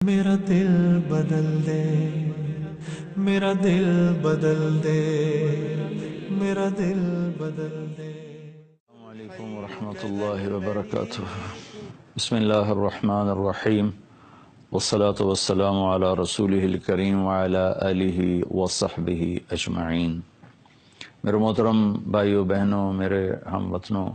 میرا دل بدل دے، میرا دل بدل دے، میرا دل بدل دے۔ السلام علیکم ورحمۃ اللہ وبرکاتہ۔ بسم اللہ الرحمن الرحیم، والصلاة والسلام علی رسولہ الکریم وعلی آلہ وصحبہ اجمعین۔ میرے محترم بھائیو بہنوں، میرے ہم وطنوں،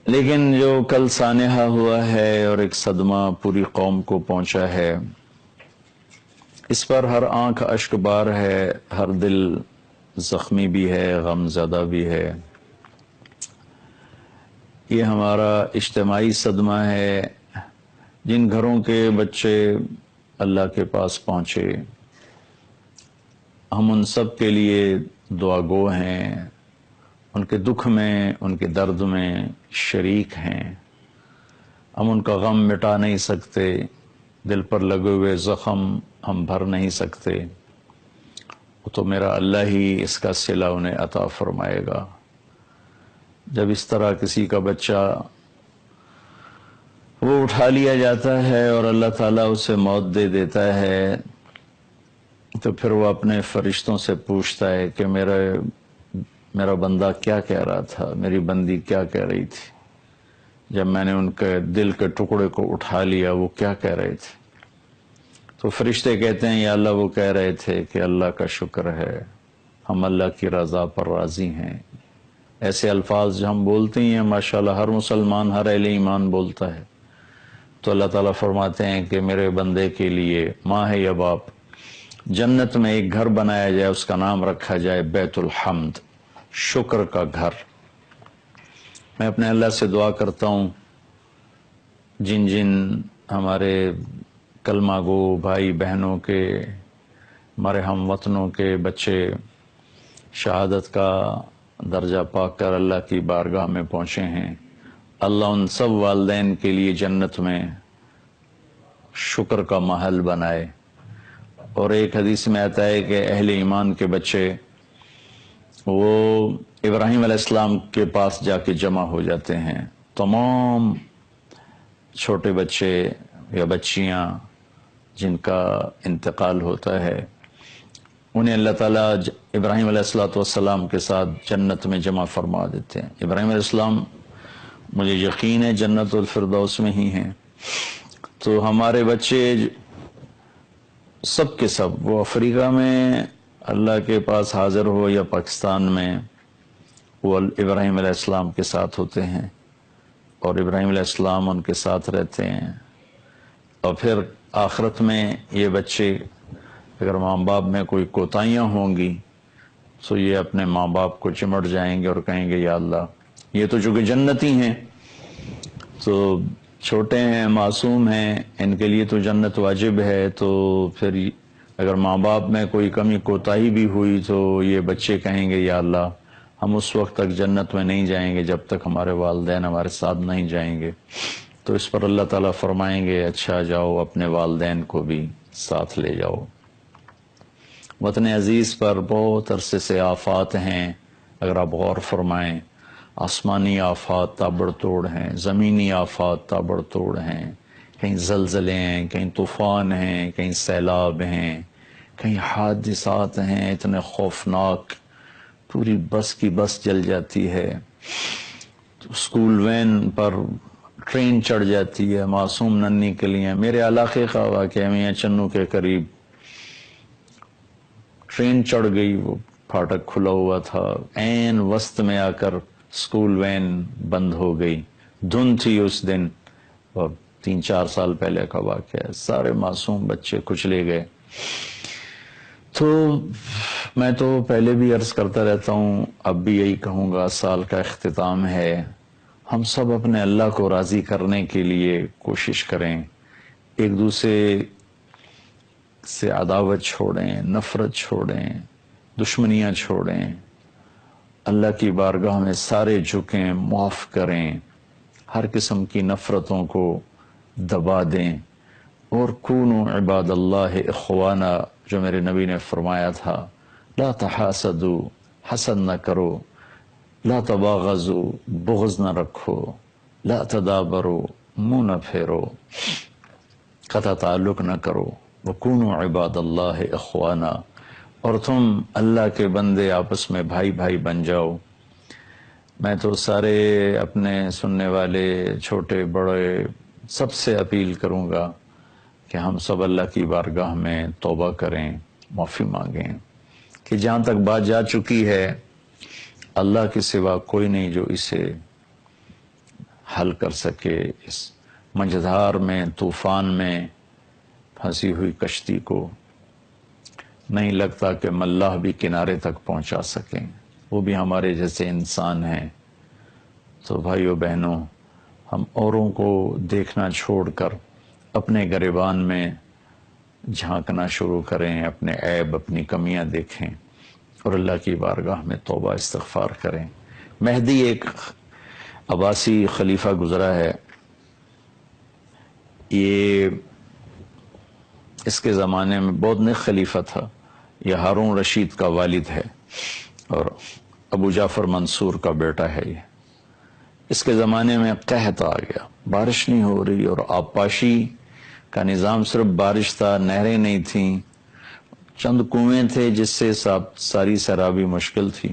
لیکن جو کل سانحہ ہوا ہے اور ایک صدمہ پوری قوم کو پہنچا ہے، اس پر ہر آنکھ اشک بار ہے، ہر دل زخمی بھی ہے، غم زدہ بھی ہے۔ یہ ہمارا اجتماعی صدمہ ہے۔ جن گھروں کے بچے اللہ کے پاس پہنچے، ہم ان سب کے لیے دعا گو ہیں، ان کے دکھ میں، ان کے درد میں شریک ہیں۔ ہم ان کا غم مٹا نہیں سکتے، دل پر لگے ہوئے زخم ہم بھر نہیں سکتے، وہ تو میرا اللہ ہی اس کا صلہ انہیں عطا فرمائے گا۔ جب اس طرح کسی کا بچہ وہ اٹھا لیا جاتا ہے اور اللہ تعالیٰ اسے موت دے دیتا ہے، تو پھر وہ اپنے فرشتوں سے پوچھتا ہے کہ میرا بندہ کیا کہہ رہا تھا، میری بندی کیا کہہ رہی تھی جب میں نے ان کے دل کے ٹکڑے کو اٹھا لیا، وہ کیا کہہ رہے تھے؟ تو فرشتے کہتے ہیں یا اللہ وہ کہہ رہے تھے کہ اللہ کا شکر ہے، ہم اللہ کی رضا پر راضی ہیں۔ ایسے الفاظ جو ہم بولتے ہیں ماشاءاللہ ہر مسلمان، ہر اہل ایمان بولتا ہے، تو اللہ تعالیٰ فرماتے ہیں کہ میرے بندے کے لیے ماں ہے یا باپ، جنت میں ایک گھر بنایا جائے، اس کا نام رکھا جائے بیت الحمد، شکر کا گھر۔ میں اپنے اللہ سے دعا کرتا ہوں جن جن ہمارے کلمہ گو بھائی بہنوں کے، ہمارے ہم وطنوں کے بچے شہادت کا درجہ پا کر اللہ کی بارگاہ میں پہنچے ہیں، اللہ ان سب والدین کے لیے جنت میں شکر کا محل بنائے۔ اور ایک حدیث میں آتا ہے کہ اہل ایمان کے بچے وہ ابراہیم علیہ السلام کے پاس جا کے جمع ہو جاتے ہیں۔ تمام چھوٹے بچے یا بچیاں جن کا انتقال ہوتا ہے، انہیں اللہ تعالیٰ ابراہیم علیہ السلام کے ساتھ جنت میں جمع فرما دیتے ہیں۔ ابراہیم علیہ السلام مجھے یقین ہے جنت الفردوس میں ہی ہیں۔ تو ہمارے بچے سب کے سب، وہ افریقہ میں اللہ کے پاس حاضر ہو یا پاکستان میں، وہ ابراہیم علیہ السلام کے ساتھ ہوتے ہیں اور ابراہیم علیہ السلام ان کے ساتھ رہتے ہیں۔ اور پھر آخرت میں یہ بچے اگر ماں باپ میں کوئی کوتاہیاں ہوں گی تو یہ اپنے ماں باپ کو چمٹ جائیں گے اور کہیں گے یا اللہ، یہ تو چونکہ جنتی ہیں، تو چھوٹے ہیں، معصوم ہیں، ان کے لیے تو جنت واجب ہے، تو پھر اگر ماں باپ میں کوئی کمی کوتاہی بھی ہوئی تو یہ بچے کہیں گے یا اللہ، ہم اس وقت تک جنت میں نہیں جائیں گے جب تک ہمارے والدین ہمارے ساتھ نہیں جائیں گے۔ تو اس پر اللہ تعالیٰ فرمائیں گے اچھا جاؤ اپنے والدین کو بھی ساتھ لے جاؤ۔ وطن عزیز پر بہت عرصے سے آفات ہیں، اگر آپ غور فرمائیں، آسمانی آفات تابڑ توڑ ہیں، زمینی آفات تابڑ توڑ ہیں، کہیں زلزلے ہیں، کہیں طوفان ہیں، کہیں سیلاب ہیں، کہیں حادثات ہیں اتنے خوفناک، پوری بس کی بس جل جاتی ہے، اسکول وین پر ٹرین چڑھ جاتی ہے، معصوم ننھی کلیاں۔ میرے علاقے کا واقعہ میاں چنو کے قریب ٹرین چڑھ گئی، وہ پھاٹک کھلا ہوا تھا، عین وسط میں آ کر اسکول وین بند ہو گئی، دھند تھی اس دن، اور 3-4 سال پہلے کا واقعہ ہے، سارے معصوم بچے کچلے گئے۔ تو میں تو پہلے بھی عرض کرتا رہتا ہوں، اب بھی یہی کہوں گا، سال کا اختتام ہے، ہم سب اپنے اللہ کو راضی کرنے کے لیے کوشش کریں، ایک دوسرے سے عداوت چھوڑیں، نفرت چھوڑیں، دشمنیاں چھوڑیں، اللہ کی بارگاہ میں سارے جھکیں، معاف کریں، ہر قسم کی نفرتوں کو دبا دیں، اور کونوا عباد اللہ اخوانا، جو میرے نبی نے فرمایا تھا، لا تحاسدوا، حسد نہ کرو، لا تباغضوا، بغض نہ رکھو، لا تدابروا، منہ نہ پھیرو۔ قطع تعلق نہ کرو، وَكُونُوا عِبَادَ اللَّهِ إِخْوَانًا، اور تم اللہ کے بندے آپس میں بھائی بھائی بن جاؤ۔ میں تو سارے اپنے سننے والے چھوٹے بڑے سب سے اپیل کروں گا کہ ہم سب اللہ کی بارگاہ میں توبہ کریں، معافی مانگیں، کہ جہاں تک بات جا چکی ہے اللہ کے سوا کوئی نہیں جو اسے حل کر سکے۔ اس مجھدھار میں، طوفان میں پھنسی ہوئی کشتی کو نہیں لگتا کہ ملاح بھی کنارے تک پہنچا سکیں، وہ بھی ہمارے جیسے انسان ہیں۔ تو بھائیو بہنوں، ہم اوروں کو دیکھنا چھوڑ کر اپنے گریبان میں جھانکنا شروع کریں، اپنے عیب اپنی کمیاں دیکھیں اور اللہ کی بارگاہ میں توبہ استغفار کریں۔ مہدی ایک عباسی خلیفہ گزرا ہے، یہ اس کے زمانے میں بہت نیک خلیفہ تھا، یہ ہارون رشید کا والد ہے اور ابو جعفر منصور کا بیٹا ہے۔ یہ اس کے زمانے میں قحط آ گیا، بارش نہیں ہو رہی، اور آبپاشی کا نظام صرف بارش تھا، نہریں نہیں تھیں، چند کنویں تھے جس سے ساری سیرابی مشکل تھی۔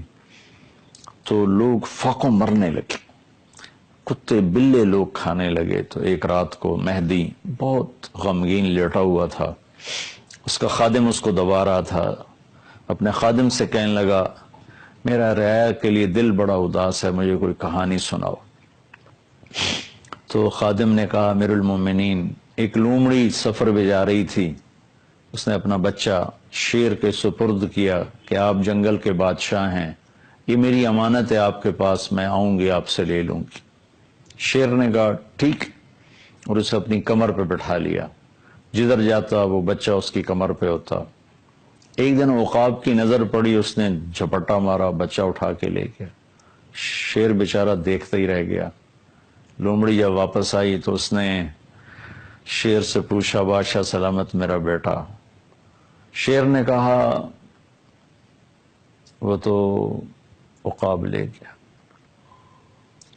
تو لوگ فاقوں مرنے لگے، کتے بلے لوگ کھانے لگے۔ تو ایک رات کو مہدی بہت غمگین لیٹا ہوا تھا، اس کا خادم اس کو دبا رہا تھا، اپنے خادم سے کہنے لگا میرا رعایا کے لیے دل بڑا اداس ہے، مجھے کوئی کہانی سناؤ۔ تو خادم نے کہا امیر المومنین، ایک لومڑی سفر پہ جا رہی تھی، اس نے اپنا بچہ شیر کے سپرد کیا کہ آپ جنگل کے بادشاہ ہیں، یہ میری امانت ہے آپ کے پاس، میں آؤں گی آپ سے لے لوں گی۔ شیر نے کہا ٹھیک، اور اسے اپنی کمر پہ بٹھا لیا، جدھر جاتا وہ بچہ اس کی کمر پہ ہوتا۔ ایک دن عقاب کی نظر پڑی، اس نے جھپٹا مارا، بچہ اٹھا کے لے گیا۔ شیر بیچارہ دیکھتا ہی رہ گیا۔ لومڑی جب واپس آئی تو اس نے شیر سے پوچھا بادشاہ سلامت میرا بیٹا؟ شیر نے کہا وہ تو عقاب لے گیا۔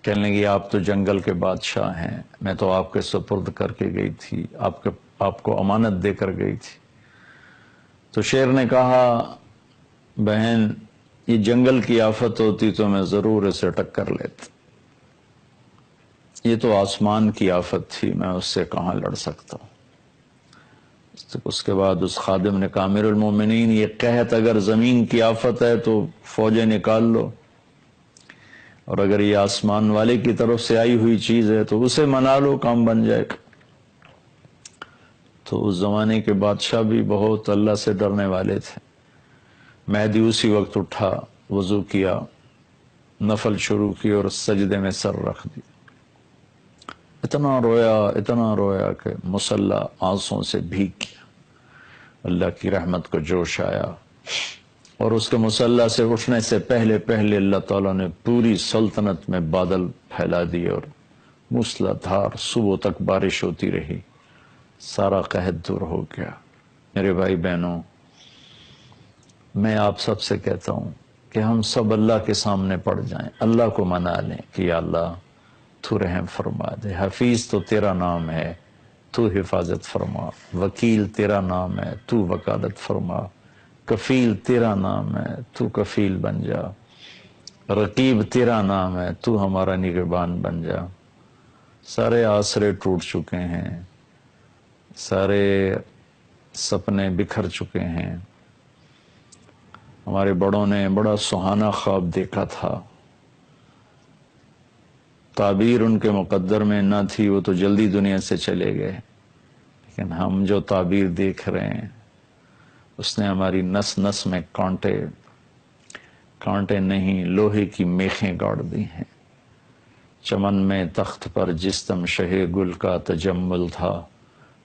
کہنے لگی آپ تو جنگل کے بادشاہ ہیں، میں تو آپ کے سپرد کر کے گئی تھی، آپ کو امانت دے کر گئی تھی۔ تو شیر نے کہا بہن یہ جنگل کی آفت ہوتی تو میں ضرور اسے ٹکر لیتا، یہ تو آسمان کی آفت تھی، میں اس سے کہاں لڑ سکتا ہوں۔ اس کے بعد اس خادم نے کہا امیر المومنین یہ قحط اگر زمین کی آفت ہے تو فوجیں نکال لو، اور اگر یہ آسمان والے کی طرف سے آئی ہوئی چیز ہے تو اسے منا لو، کام بن جائے گا۔ تو اس زمانے کے بادشاہ بھی بہت اللہ سے ڈرنے والے تھے۔ مہدی اسی وقت اٹھا، وضو کیا، نفل شروع کی اور سجدے میں سر رکھ دیا۔ اتنا رویا کہ مصلی آنسوں سے بھیگ گیا۔ اللہ کی رحمت کو جوش آیا، اور اس کے مصلی سے اٹھنے سے پہلے اللہ تعالیٰ نے پوری سلطنت میں بادل پھیلا دیے، اور موسلا دھار صبح تک بارش ہوتی رہی، سارا قحط دور ہو گیا۔ میرے بھائی بہنوں، میں آپ سب سے کہتا ہوں کہ ہم سب اللہ کے سامنے پڑ جائیں، اللہ کو منا لیں کہ یا اللہ تو رحم فرما دے، حفیظ تو تیرا نام ہے تو حفاظت فرما، وکیل تیرا نام ہے تو وکالت فرما، کفیل تیرا نام ہے تو کفیل بن جا، رقیب تیرا نام ہے تو ہمارا نگہبان بن جا۔ سارے آسرے ٹوٹ چکے ہیں، سارے سپنے بکھر چکے ہیں۔ ہمارے بڑوں نے بڑا سہانا خواب دیکھا تھا، تعبیر ان کے مقدر میں نہ تھی، وہ تو جلدی دنیا سے چلے گئے، لیکن ہم جو تعبیر دیکھ رہے ہیں اس نے ہماری نس نس میں کانٹے نہیں لوہے کی میخیں گاڑ دی ہیں۔ چمن میں تخت پر جس دم شہ گل کا تجمل تھا،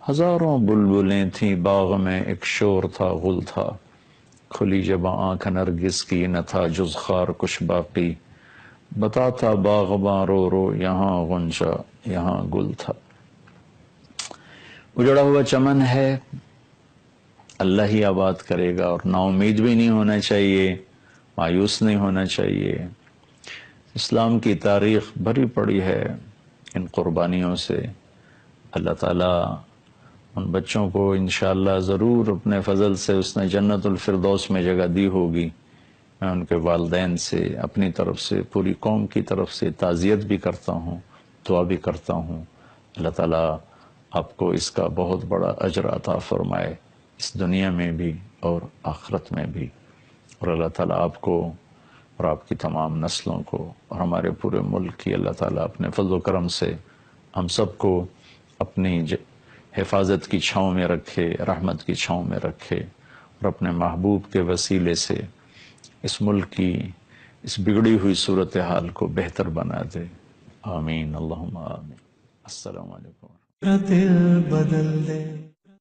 ہزاروں بلبلیں تھیں باغ میں ایک شور تھا غل تھا، کھلی جب آنکھ نرگس کی نہ تھا جز خار کچھ باقی، بتاتا باغباں رو رو یہاں غنچہ یہاں گل تھا۔ اجڑا ہوا چمن ہے، اللہ ہی آباد کرے گا، اور نا امید بھی نہیں ہونا چاہیے، مایوس نہیں ہونا چاہیے۔ اسلام کی تاریخ بھری پڑی ہے ان قربانیوں سے۔ اللہ تعالیٰ ان بچوں کو انشاءاللہ ضرور اپنے فضل سے اس نے جنت الفردوس میں جگہ دی ہوگی. میں ان کے والدین سے اپنی طرف سے پوری قوم کی طرف سے تعزیت بھی کرتا ہوں, دعا بھی کرتا ہوں. اللہ تعالیٰ آپ کو اس کا بہت بڑا اجر عطا فرمائے, اس دنیا میں بھی اور آخرت میں بھی. اور اللہ تعالیٰ آپ کو اور آپ کی تمام نسلوں کو اور ہمارے پورے ملک کی اللہ تعالیٰ اپنے فضل و کرم سے ہم سب کو اپنی حفاظت کی چھاؤں میں رکھے, رحمت کی چھاؤں میں رکھے, اور اپنے محبوب کے وسیلے سے اس ملک کی اس بگڑی ہوئی صورتحال کو بہتر بنا دے. آمین, اللہم آمین. السلام علیکم. میرا دل بدل دے.